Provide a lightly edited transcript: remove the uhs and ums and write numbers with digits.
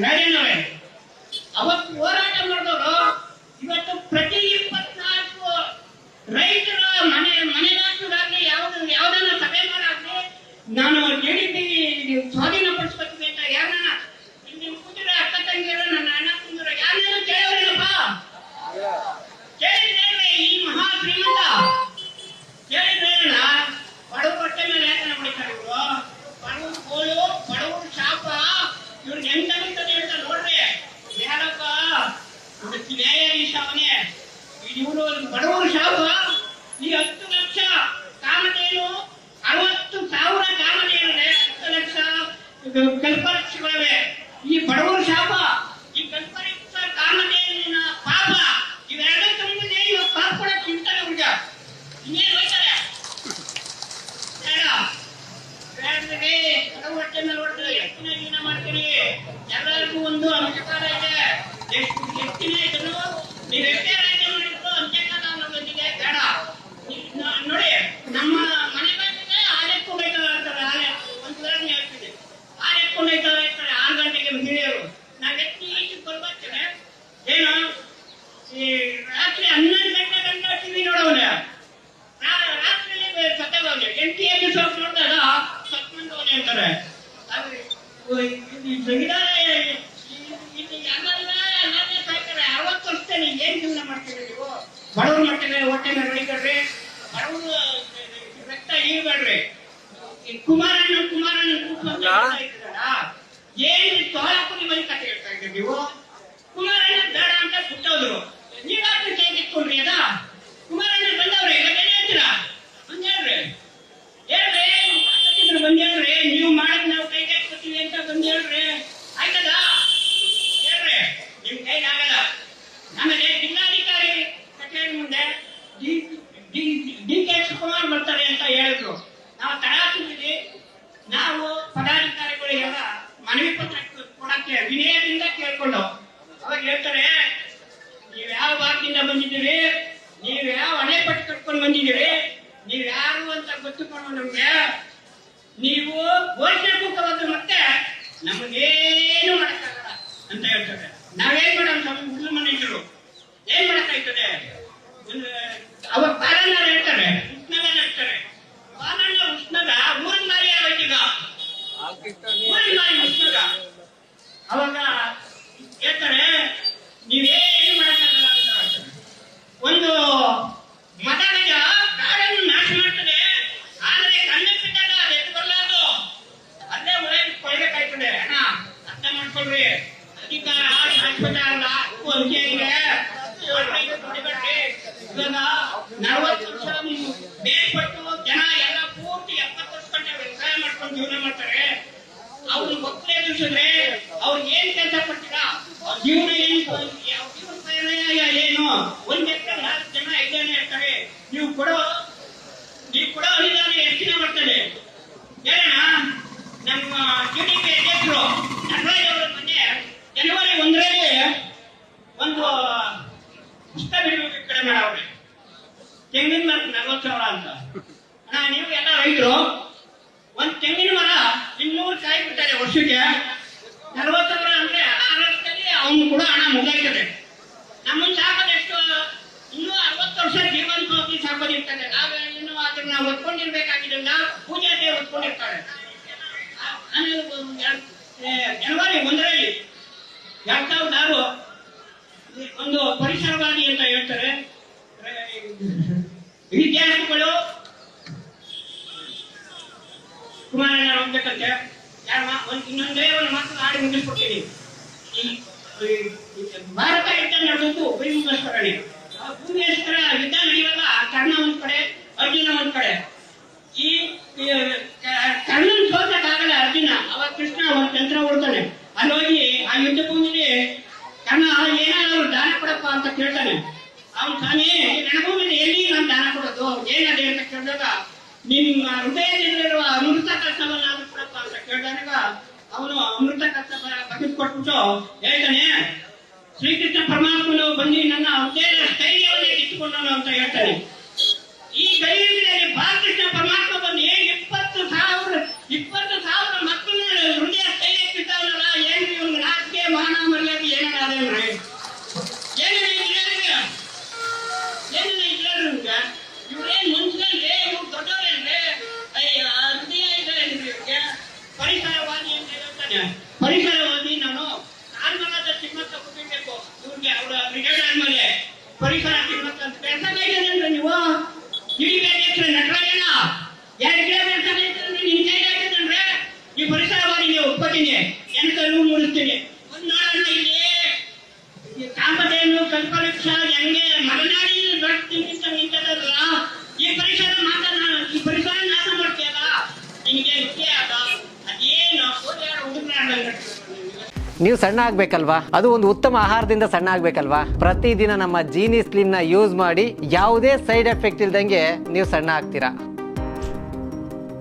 ರಾಜಣ್ಣವರೇ, ಅವತ್ತು ಹೋರಾಟ ಮಾಡಿದವರು ಇವತ್ತು ಪ್ರತಿ 24 ರೈತರ ಮನೆಗಾಗ್ಲಿ ಯಾವ್ದನ್ನ ಸಭೆ ಮಾಡಾಗ್ಲಿ ನಾನು ಹೇಳಿದ್ದಿ ಸ್ವಾಧೀನಪಡಿಸ್ಬೇಕು ಅಂತ ಯಾರನ್ನ ನಿಮ್ ಕೂತಿರೋ ಅಕ್ಕ ತಂಗಿಯರು ನನ್ನ ಅಣ್ಣ ತಂಗಿಯರು ಯಾರನ್ನ ಕೇಳೋರೇನಪ್ಪ? ಕೇಳಿದ್ರೆ ಈ ಮಹಾ ಶ್ರೀಮಂತ ಕೇಳಿದ್ರೇನ ಬಡವ ಹೊಟ್ಟೆ ಮೇಲೆ ಯಾಕನ ಹೊಡಿತಾರೆ ಇವರು? ಬಡವರು ಗೋಳು, ಬಡವರು ಶಾಪ, ಇವ್ರಿಗೆ ಹೆಂಗ್ ತಗೋತದೆ ಅಂತ ನೋಡ್ರಿ. ಯಾರಪ್ಪ ನ್ಯಾಯಾಧೀಶ ಅವನೇ. ಇವರು ಬಡವರು ಶಾಪ. ಈ 10 ಲಕ್ಷ ಕಾಮಧೇನು, 60,000 ಕಾಮಧೇನು, 10 ಲಕ್ಷ ಕಲ್ಪವೃಕ್ಷಗಳಿವೆ. ಈ ಬಡವರು ಶಾಪ, ಈ ಕಲ್ಪವೃಕ್ಷ ಕಾಮಧೇನಿನ ಪಾಪ, ಇವೆರಡೂ ತಂದೆ ಇವಾಗ ಪಾಪ ಕೂಡ ತಿಂತಾರೆ ಹುಡುಗ. ಇನ್ನೇನು ಹೋಯ್ತಾರೆ ಬೇಡ್ರಿ. ಬಡವ ಹೊಟ್ಟೆ ಮೇಲೆ ಹೊಡ್ತಾರೆ. ಎತ್ತಿನ ಜೀವನ ಮಾಡ್ತೀರಿ. ಎಲ್ಲರಿಗೂ ಒಂದು ಅಂತ್ಯಕಾಲ ಇದೆ. ಎತ್ತಿನ ಇದನ್ನು ನೀವು ಎಷ್ಟೇ ರಾಜ್ಯ ಮಾಡಿದ್ರು ಅಂತ್ಯಕಾಲ ಅನ್ನೋದೊಂದಿದೆ. ಬೇಡ ನೋಡಿ, ನಮ್ಮ ಮನೆ ಬಂದಿದೆ ಹಾಲು ಎತ್ಕೊಂಡೋಯ್ತಾವೆ ಅಂತಾರೆ. ಒಂದು ಉದಾಹರಣೆ ಹೇಳ್ತೀನಿ. ಹಾಲು ಎತ್ಕೊಂಡೋಯ್ತಾವೆ ಇರ್ತಾರೆ 6 ಗಂಟೆಗೆ ಮಹಿಳೆಯರು. ನಾವು ಎತ್ತಿ ಈಚೆಗೆ ಬರ್ಬರ್ತೇನೆ ಏನು ಈ ರಾತ್ರಿ 11 ಗಂಟೆ ಗಂಟೆ ಟಿವಿ ನೋಡೋನೆ. ರಾತ್ರಿಯಲ್ಲಿ ಸತ್ತವನೆ NTV ನೋಡಿದಾಗ ಸತ್ಮಂದವನೆ ಅಂತಾರೆ. ಸಂವಿಧಾನ ಎಲ್ಲರನ್ನೇ ಸಾಯ್ತಾರೆ. 60 ವರ್ಷದಲ್ಲಿ ಏನ್ ಜೀವನ ಮಾಡ್ತೀರಿ ನೀವು? ಬಡವ್ರ ಮಟ್ಟಿಗೆ ಹೊಟ್ಟೆ ಮೇಲೆ ಹೊಡಿಬೇಡ್ರಿ, ಬಡವರು ರಕ್ತ ಹೀರ್ಬೇಡ್ರಿ. ಕುಮಾರಣ್ಣ ಏನ್ ಸೋಲಾಪುರಿ ಬಳಿ ಕತೆ ಹೇಳ್ತಾ ಇದ್ದೀರಿ ನೀವು? ಕುಮಾರಣ್ಣ ಬೇಡ ಅಂತ ಬಿಟ್ಟೋದ್ರು. ನೀವಾದ್ರೂ ಕೈ ಕಿತ್ಕೊಂಡ್ರಿ ಅದ? ಕುಮಾರಣ್ಣ ಬಂದವ್ರೆ, ಈಗ ಏನ್ ಹೇಳ್ತೀರಾ? ಬಂದ್ ಹೇಳ್ರಿ ಬಂದ್ ಹೇಳ್ರಿ. ನೀವು ಮಾಡಕ್ ನಾವು ಕೈ ಹಾಕ್ಕೊತೀವಿ ಅಂತ ಬಂದ್ ಹೇಳ್ರಿ. ಆಯ್ತದ? ಹೇಳ್ರಿ, ನಿಮ್ ಕೈಲಾಗಲ್ಲ. ಆಮೇಲೆ ಜಿಲ್ಲಾಧಿಕಾರಿ ಕಚೇರಿ ಮುಂದೆ DK ಶಿವಕುಮಾರ್ ಬರ್ತಾರೆ ಅಂತ ಹೇಳಿದ್ರು. ನಾವು ತಡಾಕಿದ್ವಿ. ನಾವು ಪದಾಧಿಕಾರಿಗಳಿಗೆಲ್ಲ ಮನವಿ ಪತ್ರ ಕೊಡಕ್ಕೆ ವಿನಯದಿಂದ ಕೇಳ್ಕೊಂಡು ಅವಾಗ ಹೇಳ್ತಾರೆ, ನೀವ್ ಯಾವ ಭಾಗದಿಂದ ಬಂದಿದ್ದೀರಿ, ನೀವ್ ಯಾವ ಅಣೆಪಟ್ಟು ಕಟ್ಕೊಂಡು ಬಂದಿದ್ದೀರಿ, ನೀವ್ ಯಾರು ಅಂತ ಗೊತ್ತುಕೊಂಡು ನಮ್ಗೆ ನೀವು ಘೋಷಣೆ ಕೂಟವಾದ್ರು ಮತ್ತೆ ನಮಗೇನು ಮಾಡಕ್ಕಾಗಲ್ಲ ಅಂತ ಹೇಳ್ತಾರೆ. ನಾವೇನ್ ಮಾಡೋಣ ಸ್ವಾಮಿ? ಹುಲ್ಲು ಮನುಷ್ಯರು ಏನ್ ಮಾಡಕ್ಕಾಯ್ತದೆ? ಅವಾಗ ಬಾಲಣ್ಣ ಹೇಳ್ತಾರೆ, ಉಷ್ಣಗ ಹೇಳ್ತಾರೆ. ಬಾಲಣ್ಣ ಉಷ್ಣಗ ಊರಿನ ಮಾರಿ ಆಗೋಯ್ತು. ಈಗ ಊರಿನ ಮಾರಿ ಉಷ್ಣಗ. ಅವಾಗ ಹೇಳ್ತಾರೆ, ನೀವೇನು ಮಾಡಕ್ಕಾಗಲ್ಲ ಅಂತ ಹೇಳ್ತಾರೆ. ಒಂದು ಮದಗಜ ಕಾಡನ್ನು ನಾಶ ಮಾಡ್ತದೆ, ಆದರೆ ಕಣ್ಣು ಬಿಟ್ಟಾಗ ಅದು ಎದ್ದು ಬರಲಾರ್ದು. ಅಲ್ಲೇ ಒಳಗೆ ಕೊಯ್ಬೇಕಾಯ್ತದೆ. ಅಣ್ಣ ಅರ್ಥ ಮಾಡ್ಕೊಳ್ರಿ. ಅಧಿಕಾರ ಶಾಶ್ವತ ಅಲ್ಲ, ಅಂಕೆ ಇದೆ. ಇವಾಗ 40 ವರ್ಷ ಬೇರ್ಪಟ್ಟು ಜನ ಎಲ್ಲ ಪೂರ್ತಿ 70 ವರ್ಷ ಗಂಟೆ ವ್ಯವಸಾಯ ಮಾಡ್ಕೊಂಡು ಜೀವನ ಮಾಡ್ತಾರೆ. ಅವ್ರು ಒಕ್ಕಲೇ ತಿಳಿಸಿದ್ರೆ ಅವ್ರಿಗೆ ಏನ್ ಕೆಲಸ ಕೊಡ್ತೀರಾ? ಜೀವನ ಏನು? 1 ಎಕರೆ 4 ಜನ 5 ಜನ ಇರ್ತಾರೆ. ನೀವು ಕೊಡೋ ಅನುದಾನ ಎಷ್ಟು ದಿನ ಬರ್ತದೆ ಹೇಳೋಣ? ನಮ್ಮ GDP ಅಧ್ಯಕ್ಷರು ನಟರಾಜ್ ಅವರ ಮೊನ್ನೆ ಜನವರಿ 1ರಲ್ಲಿ ಒಂದು ಪುಸ್ತಕ ಬಿಡುಗಡೆ ಕಡೆ ಮಾಡವ್ರೆ. ತೆಂಗಿನ ಮರ 40,000 ಅಂತ. ನೀವು ಎಲ್ಲ ರೈತರು ಒಂದ್ ತೆಂಗಿನ ಮರ 200 ಕಾಯಿ ಬಿಡ್ತಾರೆ ವರ್ಷಕ್ಕೆ. 40,000 ಅಂದ್ರೆ ಆ ವರ್ಷದಲ್ಲಿ ಅವನು ಕೂಡ ಹಣ ಮುಗಾಯ್ತದೆ. ನಮ್ಮನ್ನು ಸಾಕೋದು ಎಷ್ಟು? ಇನ್ನೂ 60 ವರ್ಷ ಜೀವನೋಪಾಧಿ ಸಾಕೋದಿರ್ತದೆ. ಇನ್ನು ಅದನ್ನ ಒತ್ಕೊಂಡಿರ್ಬೇಕಾಗಿದ್ದ ಪೂಜಾ ದೇವ್ ಒತ್ಕೊಂಡಿರ್ತಾರೆ. ಜನವರಿ 1ರಲ್ಲಿ 2006 ಒಂದು ಪರಿಸರವಾದಿ ಅಂತ ಹೇಳ್ತಾರೆ. ವಿದ್ಯಾರ್ಥಿಗಳು ಕುಮಾರಣ್ಣ ಹೋಗ್ಬೇಕಂತೆ. ಇನ್ನೊಂದೇ ಒಂದು ಮಾತು ಆಡಿ ಮುಗಿಸ್ಕೊಡ್ತೀನಿ. ಭಾರತ ಯುದ್ಧ ನಡೆದದ್ದು ಭೂಮಿಗೋಸ್ಕರನೇ. ಭೂಮಿಗೋಸ್ಕರ ಯುದ್ಧ ನಡೆಯುವಾಗ ಕರ್ಣ ಒಂದ್ ಕಡೆ, ಅರ್ಜುನ ಒಂದ್ ಕಡೆ. ಈ ಕರ್ಣನ್ ಸೋತಕ್ಕಾಗಲ್ಲ ಅರ್ಜುನ. ಅವಾಗ ಕೃಷ್ಣ ಒಂದು ತಂತ್ರ ಹೊಡ್ತಾನೆ. ಅಲ್ಲಿ ಹೋಗಿ ಆ ಯುದ್ಧ ಭೂಮಿಲಿ ಕರ್ಣ ಏನಾದ್ರು ದಾನ ಕೊಡಪ್ಪ ಅಂತ ಕೇಳ್ತಾನೆ. ಅವನು ಸ್ವಾಮಿ ರಣಭೂಮಿಲಿ ಎಲ್ಲಿ ನಾನು ದಾನ ಕೊಡೋದು ಏನದೆ ಅಂತ ಕೇಳಿದಾಗ, ನಿಮ್ಮ ಹೃದಯದಲ್ಲಿರುವ ಅಮೃತ ಕಲಸವನ್ನಾದ್ರೂ ಕೊಡಪ್ಪ ಅಂತ ಕೇಳಿದಾಗ ಅವನು ಅಮೃತ ಕಲಸ ಬಗೆದು ಕೊಟ್ಬಿಟ್ಟು ಹೇಳ್ತಾನೆ, ಶ್ರೀಕೃಷ್ಣ ಪರಮಾತ್ಮನು ಬಂದು ನನ್ನ ಹೃದಯದ ಸ್ಥೈರ್ಯವನ್ನೇ ಕಿತ್ತುಕೊಂಡನು ಅಂತ ಹೇಳ್ತಾನೆ. ಈ ಕಲಿಯುಗದಲ್ಲಿ ಬಾಲಕೃಷ್ಣ ಪರಮಾತ್ಮ ಬಂದು 20,000 ಮಕ್ಕಳನ್ನ ಹೃದಯ ಸ್ಥೈರ್ಯ ಕಿತ್ತವನಲ್ಲ, ಏನು ಪರಿಸರ ಓದಿ ನಾನು ಕಾರ್ಮಲದ ತಿಮ್ಮಕ್ಕ ಕುಟುಂಬಬೇಕು ಇವ್ರಿಗೆ ಅವರ ಬ್ರಿಗೇಡ್ ಆದ್ಮೇಲೆ ಪರಿಸರ ತಿಮ್ಮಕ್ಕ ಅಂತ ಕೆಲಸ ಕೈಗಂದ್ರೆ ನೀವು ತಿಳಿಬೇಕು ನಟರಾಜನ 2 ಕಿಲೋಮೀಟರ್ ನಿನ್ ಕೈ ಹಾಕಿದ್ರೆ ಈ ಪರಿಸರ ಓದಿ ನೀವು ಒಪ್ಕೋತೀನಿ ಎಂತ ಮೂಡಿಸ್ತೀನಿ ಒಂದು ನೋಡೋಣ ಇಲ್ಲಿ ಕಾಂಪದೇನು ಕಲ್ಪವೃಕ್ಷ ಹೆಂಗೆ ಮಲೆನಾಡಿ ನಿಂತದಲ್ಲ ಈ ಪರಿಸರ ಈ ಪರಿಸರ ನಾಶ ಮಾಡ್ತೀಯಲ್ಲ ನಿಮಗೆ ಅದ ಅದೇನು ಹುಡುಗರ ನೀವು ಸಣ್ಣ ಆಗ್ಬೇಕಲ್ವಾ, ಅದು ಒಂದು ಉತ್ತಮ ಆಹಾರದಿಂದ ಸಣ್ಣ ಆಗ್ಬೇಕಲ್ವಾ. ಪ್ರತಿದಿನ ನಮ್ಮ ಜೀನಿ ಸ್ಲಿಮ್ ನ ಯೂಸ್ ಮಾಡಿ ಯಾವುದೇ ಸೈಡ್ ಎಫೆಕ್ಟ್ ಇಲ್ದಂಗೆ ನೀವು ಸಣ್ಣ ಆಗ್ತೀರಾ.